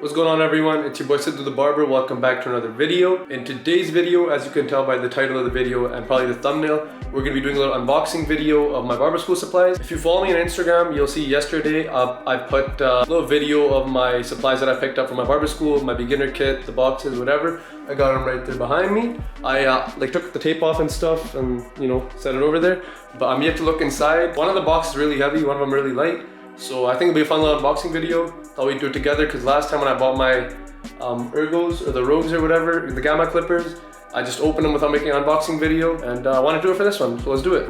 What's going on, everyone? It's your boy Sid the Barber. Welcome back to another video. In today's video, as you can tell by the title of the video and probably the thumbnail, we're going to be doing a little unboxing video of my barber school supplies. If you follow me on Instagram, you'll see yesterday I put a little video of my supplies that I picked up from my barber school, my beginner kit, the boxes, whatever. I got them right there behind me. I took the tape off and stuff and set it over there, but I'm yet to look inside. One of the boxes is really heavy, one of them really light. So I think it'll be a fun little unboxing video. Thought we'd do it together because last time when I bought my Ergos or the Rogues or whatever, the Gamma clippers, I just opened them without making an unboxing video, and I want to do it for this one, so let's do it.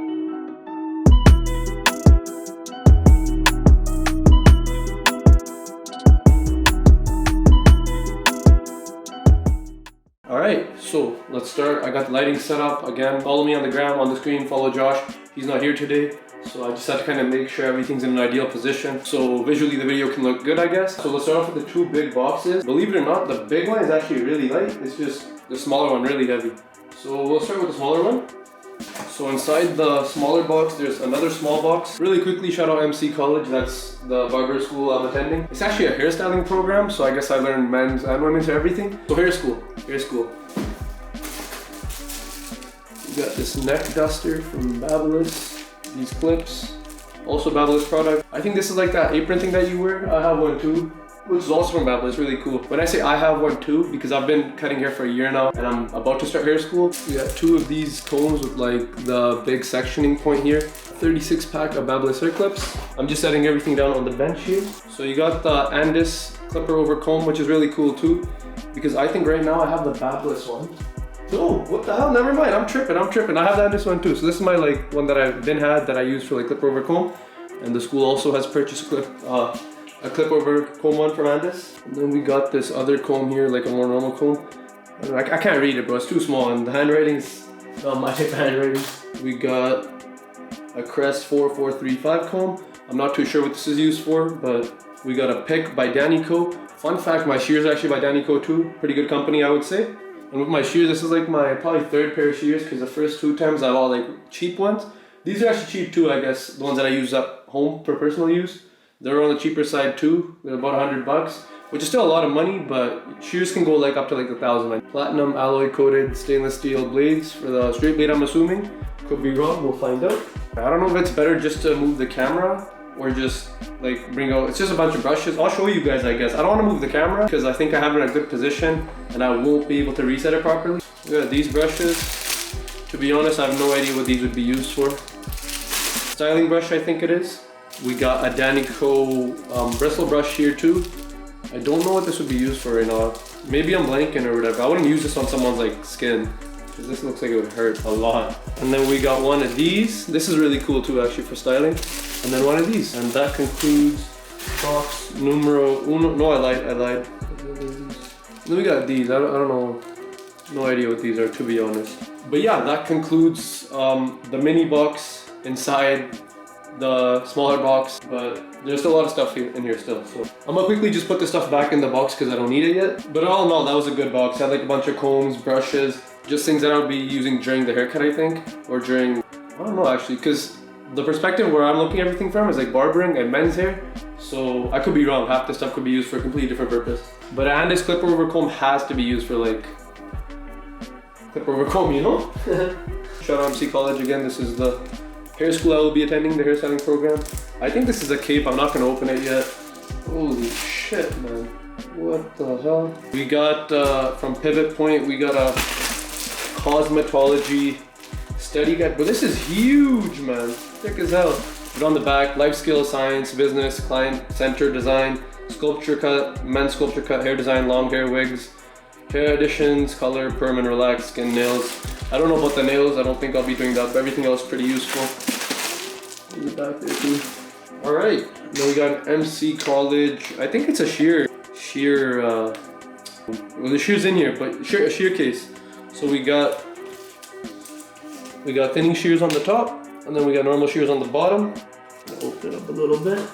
Alright, so let's start. I got the lighting set up. Again, follow me on the gram, on the screen, follow Josh. He's not here today. So I just had to kind of make sure everything's in an ideal position so visually the video can look good, I guess. So let's start off with the two big boxes. Believe it or not, the big one is actually really light. It's just the smaller one really heavy. So we'll start with the smaller one. So inside the smaller box, there's another small box. Really quickly, shout out MC College. That's the barber school I'm attending. It's actually a hairstyling program, so I guess I learned men's and women's everything. So hair school. We got this neck duster from Babyliss. These clips, also Babyliss product. I think this is like that apron thing that you wear. I have one too, which is also from Babyliss, really cool. When I say I have one too, because I've been cutting hair for a year now and I'm about to start hair school. We got two of these combs with like the big sectioning point here. 36 pack of Babyliss hair clips. I'm just setting everything down on the bench here. So you got the Andis clipper over comb, which is really cool too, because I think right now I have the Babyliss one. Oh, what the hell? Never mind. I'm tripping. I have that this one too. So this is my one that I've had that I use for clip over comb, and the school also has purchased a clip over comb one from Andis. And then we got this other comb here, like a more normal comb. I can't read it, bro. It's too small, and the handwriting's not my type of handwriting. We got a Crest 4435 comb. I'm not too sure what this is used for, but we got a pick by Danico. Fun fact: my shears are actually by Danico too. Pretty good company, I would say. And with my shears, this is like my probably third pair of shears because the first two times I bought like cheap ones. These are actually cheap too, I guess. The ones that I use at home for personal use. They're on the cheaper side too. They're about $100, which is still a lot of money, but shears can go up to like 1,000. Platinum alloy coated stainless steel blades for the straight blade, I'm assuming. Could be wrong, we'll find out. I don't know if it's better just to move the camera or just bring out, it's just a bunch of brushes. I'll show you guys, I guess. I don't want to move the camera because I think I have it in a good position and I won't be able to reset it properly. We got these brushes. To be honest, I have no idea what these would be used for. Styling brush, I think it is. We got a Danico bristle brush here too. I don't know what this would be used for right now. Maybe I'm blanking or whatever. I wouldn't use this on someone's skin because this looks like it would hurt a lot. And then we got one of these. This is really cool too, actually, for styling. And then one of these. And that concludes box numero uno. No, I lied. Then we got these. I don't know. No idea what these are, to be honest. But yeah, that concludes the mini box inside the smaller box. But there's still a lot of stuff in here still. So I'm gonna quickly just put the stuff back in the box because I don't need it yet. But all in all, that was a good box. It had a bunch of combs, brushes, just things that I would be using during the haircut, I think. Or during, I don't know actually, because the perspective where I'm looking at everything from is barbering and men's hair. So I could be wrong. Half the stuff could be used for a completely different purpose. But Andis clipper over comb has to be used for clipper over comb, Shout out MC College again. This is the hair school I will be attending, the hairstyling program. I think this is a cape. I'm not gonna open it yet. Holy shit, man. What the hell? We got from Pivot Point, we got a cosmetology study guide, but this is huge, man. Thick as hell. But on the back, life skill, science, business, client center design, sculpture cut, men's sculpture cut, hair design, long hair wigs, hair additions, color, perm and relax, skin, nails. I don't know about the nails. I don't think I'll be doing that, but everything else pretty useful. Back there too. All right. Then we got MC College. I think it's a shear. Well, the shear's in here, but a shear case. So we got thinning shears on the top, and then we got normal shears on the bottom. I'll open it up a little bit.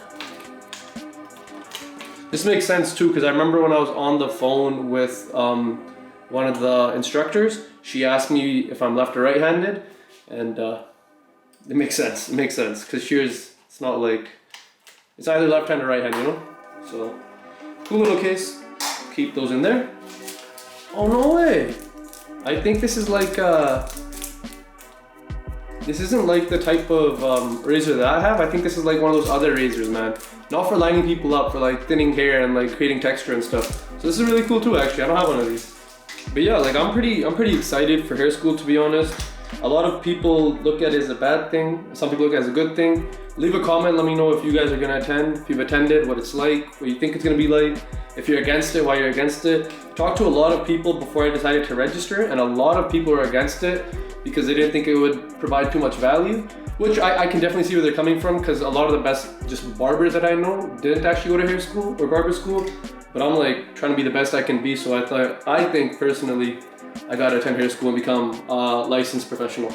This makes sense too, because I remember when I was on the phone with one of the instructors, she asked me if I'm left or right-handed, and it makes sense. It makes sense, because shears, it's not it's either left hand or right hand, So, cool little case. keep those in there. Oh, no way. I think this is like, this isn't like the type of razor that I have. I think this is like one of those other razors, man. Not for lining people up, for like thinning hair and like creating texture and stuff. So this is really cool too, actually. I don't have one of these. But yeah, like I'm pretty excited for hair school, to be honest. A lot of people look at it as a bad thing. Some people look at it as a good thing. Leave a comment, let me know if you guys are gonna attend, if you've attended, what it's like, what you think it's gonna be like. If you're against it, why you're against it. Talked to a lot of people before I decided to register, and a lot of people are against it because they didn't think it would provide too much value, which I can definitely see where they're coming from, because a lot of the best just barbers that I know didn't actually go to hair school or barber school. But I'm like trying to be the best I can be, so I think personally, I gotta attend hair school and become a licensed professional.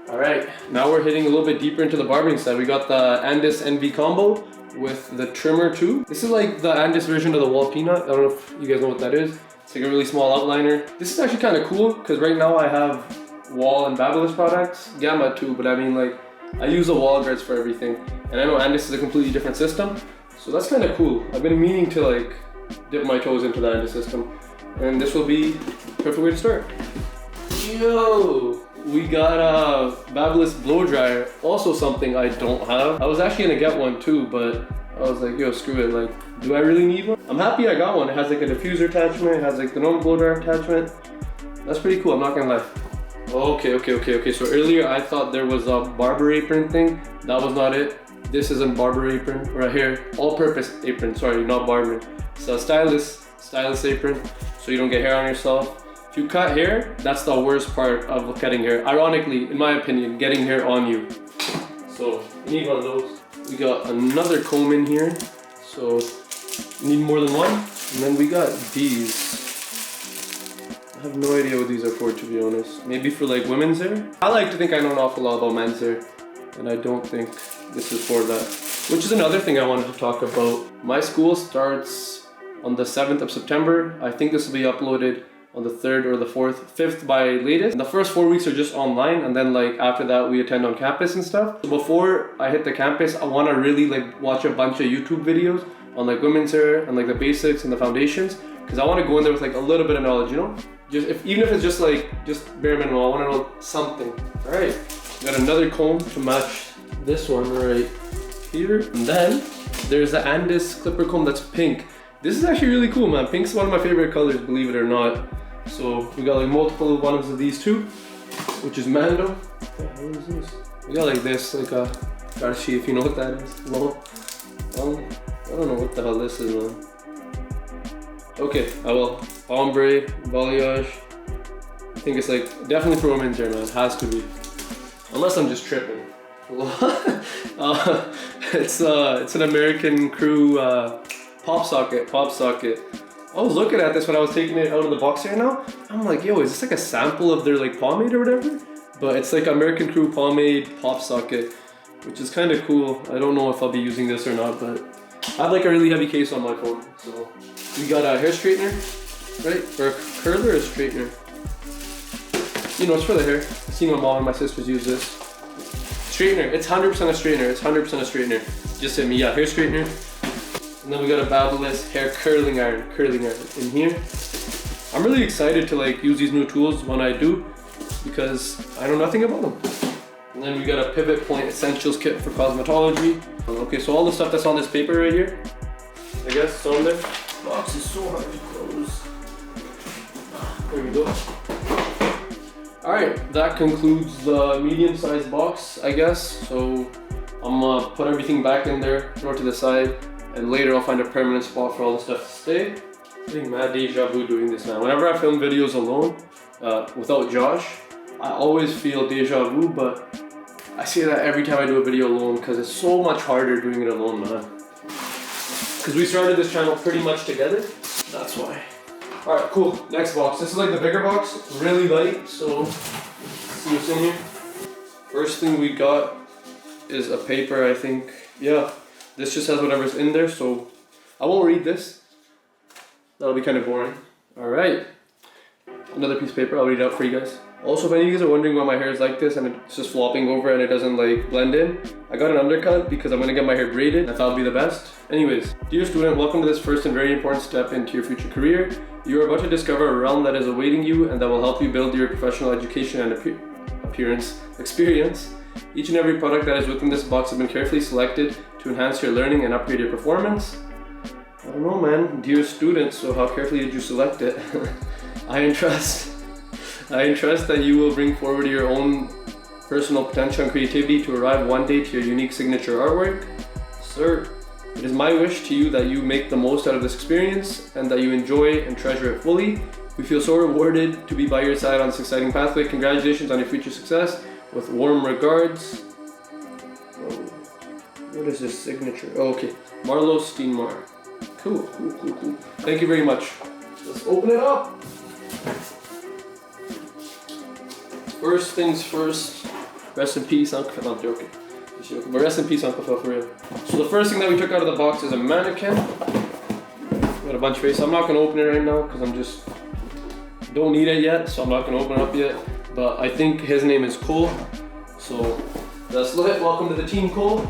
All right, now we're hitting a little bit deeper into the barbering side. We got the Andis NV combo with the trimmer too. This is like the Andis version of the wall peanut. I don't know if you guys know what that is. It's like a really small outliner. This is actually kind of cool because right now I have wall and Babyliss products, Gamma too, but I mean like I use the wall guards for everything. And I know Andis is a completely different system, so that's kind of cool. I've been meaning to like dip my toes into the Andis system, and this will be the perfect way to start. Yo! We got a Babyliss blow dryer, also something I don't have. I was actually gonna get one too, but I was like, yo, screw it, like, do I really need one? I'm happy I got one. It has like a diffuser attachment, it has like the normal blow dryer attachment. That's pretty cool, I'm not gonna lie. Okay, so earlier I thought there was a Barber apron thing. That was not it. This is a Barber apron right here. All-purpose apron, sorry, not barbering. It's a stylist apron, so you don't get hair on yourself. If you cut hair, that's the worst part of cutting hair. Ironically, in my opinion, getting hair on you. So you need one of those. We got another comb in here. So you need more than one. And then we got these. I have no idea what these are for, to be honest. Maybe for like women's hair? I like to think I know an awful lot about men's hair, and I don't think this is for that. Which is another thing I wanted to talk about. My school starts on the 7th of September. I think this will be uploaded on the 3rd or the 5th by latest. And the first 4 weeks are just online, and then like after that we attend on campus and stuff. So before I hit the campus, I want to really like watch a bunch of YouTube videos on like women's hair and like the basics and the foundations, because I want to go in there with like a little bit of knowledge, you know? Even if it's just bare minimum, I want to know something. All right, got another comb to match this one right here. And then there's the Andis clipper comb that's pink. This is actually really cool, man. Pink's one of my favorite colors, believe it or not. So we got like multiple ones of these too, which is Mando. What the hell is this? We got like this, like a Garci, if you know what that is. No, I don't know what the hell this is, man. Okay, I will. Ombre, balayage. I think it's like definitely for women's hair, man. It has to be, unless I'm just tripping. It's an American Crew pop socket. I was looking at this when I was taking it out of the box here now. I'm like, yo, is this like a sample of their like pomade or whatever? But it's like American Crew pomade pop socket, which is kind of cool. I don't know if I'll be using this or not, but I have like a really heavy case on my phone. So we got a hair straightener, right? Or a curler or a straightener. You know, it's for the hair. I've seen my mom and my sisters use this. Straightener, it's 100% a straightener. It's 100% a straightener. Just hit me, yeah, hair straightener. And then we got a Babyliss hair curling iron in here. I'm really excited to like use these new tools when I do, because I know nothing about them. And then we got a pivot point essentials kit for cosmetology. Okay, so all the stuff that's on this paper right here, I guess it's on there. The box is so hard to close. There we go. Alright, that concludes the medium-sized box, I guess. So I'm gonna put everything back in there, throw it to the side, and later I'll find a permanent spot for all the stuff to stay. I'm getting mad deja vu doing this now. Whenever I film videos alone, without Josh, I always feel deja vu, but I say that every time I do a video alone because it's so much harder doing it alone, man. Because we started this channel pretty much together, that's why. Alright, cool, next box. This is like the bigger box, really light, so let's see what's in here. First thing we got is a paper, I think. Yeah. This just has whatever's in there, so I won't read this. That'll be kind of boring. All right. another piece of paper. I'll read it out for you guys. Also, if any of you guys are wondering why my hair is like this and it's just flopping over and it doesn't like blend in, I got an undercut because I'm gonna get my hair braided. I thought it'd be the best. Anyways, dear student, welcome to this first and very important step into your future career. You are about to discover a realm that is awaiting you and that will help you build your professional education and experience. Each and every product that is within this box has been carefully selected to enhance your learning and upgrade your performance. I don't know, man. Dear student, so how carefully did you select it? I entrust that you will bring forward your own personal potential and creativity to arrive one day to your unique signature artwork. Sir, it is my wish to you that you make the most out of this experience and that you enjoy and treasure it fully. We feel so rewarded to be by your side on this exciting pathway. Congratulations on your future success. With warm regards. Oh, what is this signature? Oh, okay. Marlo Steenmar. Cool. Thank you very much. Let's open it up. First things first, rest in peace, Uncle Phil. No, I'm joking. But rest in peace, Uncle Phil, for real. So the first thing that we took out of the box is a mannequin. Got a bunch of face. I'm not gonna open it right now because I'm just don't need it yet, so I'm not gonna open it up yet. But I think his name is Cole. So that's lit. Welcome to the team, Cole.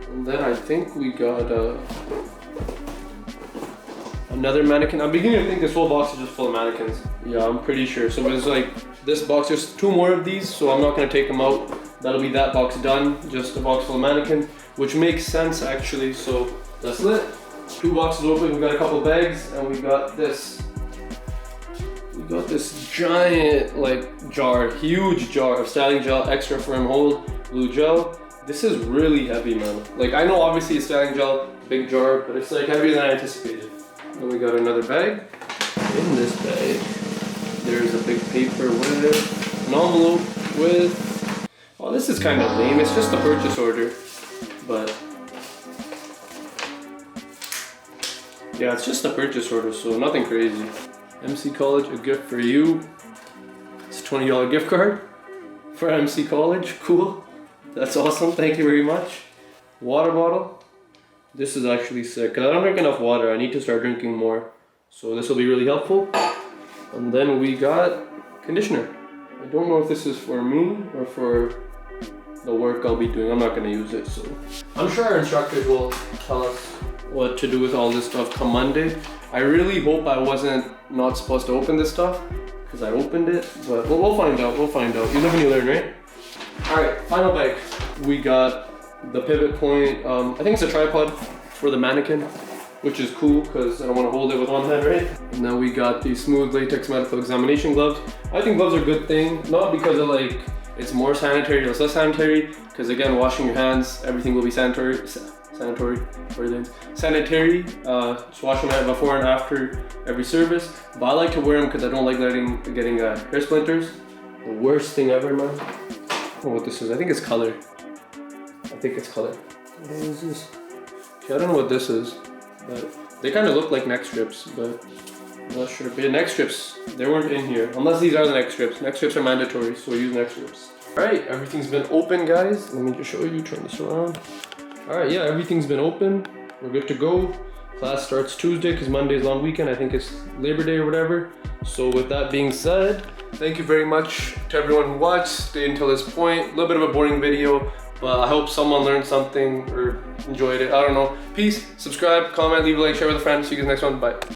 And then I think we got another mannequin. I'm beginning to think this whole box is just full of mannequins. Yeah, I'm pretty sure. So it's like this box, there's 2 more of these, so I'm not gonna take them out. That'll be that box done, just a box full of mannequin, which makes sense actually. So that's lit. 2 boxes open, we got a couple bags, and we got this. We got this giant like jar, huge jar of styling gel, extra firm hold, blue gel. This is really heavy, man. Like I know obviously it's styling gel, big jar, but it's like heavier than I anticipated. Then we got another bag. In this bag, there's a big paper with an envelope with, oh, this is kind of lame. It's just a purchase order, but yeah, it's just a purchase order, so nothing crazy. MC College, a gift for you. It's a $20 gift card for MC College. Cool. That's awesome. Thank you very much. Water bottle. This is actually sick because I don't drink enough water. I need to start drinking more. So this will be really helpful. And then we got conditioner. I don't know if this is for me or for the work I'll be doing. I'm not going to use it. So I'm sure our instructors will tell us what to do with all this stuff come Monday. I really hope I wasn't not supposed to open this stuff because I opened it, but we'll find out. We'll find out. You live and you learn, right? All right, final bag. We got the pivot point. I think it's a tripod for the mannequin, which is cool because I don't want to hold it with one hand, right? And then we got the smooth latex medical examination gloves. I think gloves are a good thing, not because of like it's more sanitary or less sanitary, because again, washing your hands, everything will be sanitary. Just wash them before and after every service. But I like to wear them because I don't like getting hair splinters. The worst thing ever, man. I don't know what this is. I think it's color. What is this? Okay, I don't know what this is, but they kind of look like neck strips, but I'm not sure. But yeah, neck strips, they weren't in here. Unless these are the neck strips. Neck strips are mandatory, so we use neck strips. All right, everything's been open, guys. Let me just show you, turn this around. All right, yeah, everything's been open. We're good to go. Class starts Tuesday because Monday's long weekend. I think it's Labor Day or whatever. So with that being said, thank you very much to everyone who watched, stayed until this point. A little bit of a boring video, but I hope someone learned something or enjoyed it. I don't know. Peace, subscribe, comment, leave a like, share with a friend. See you guys next one. Bye.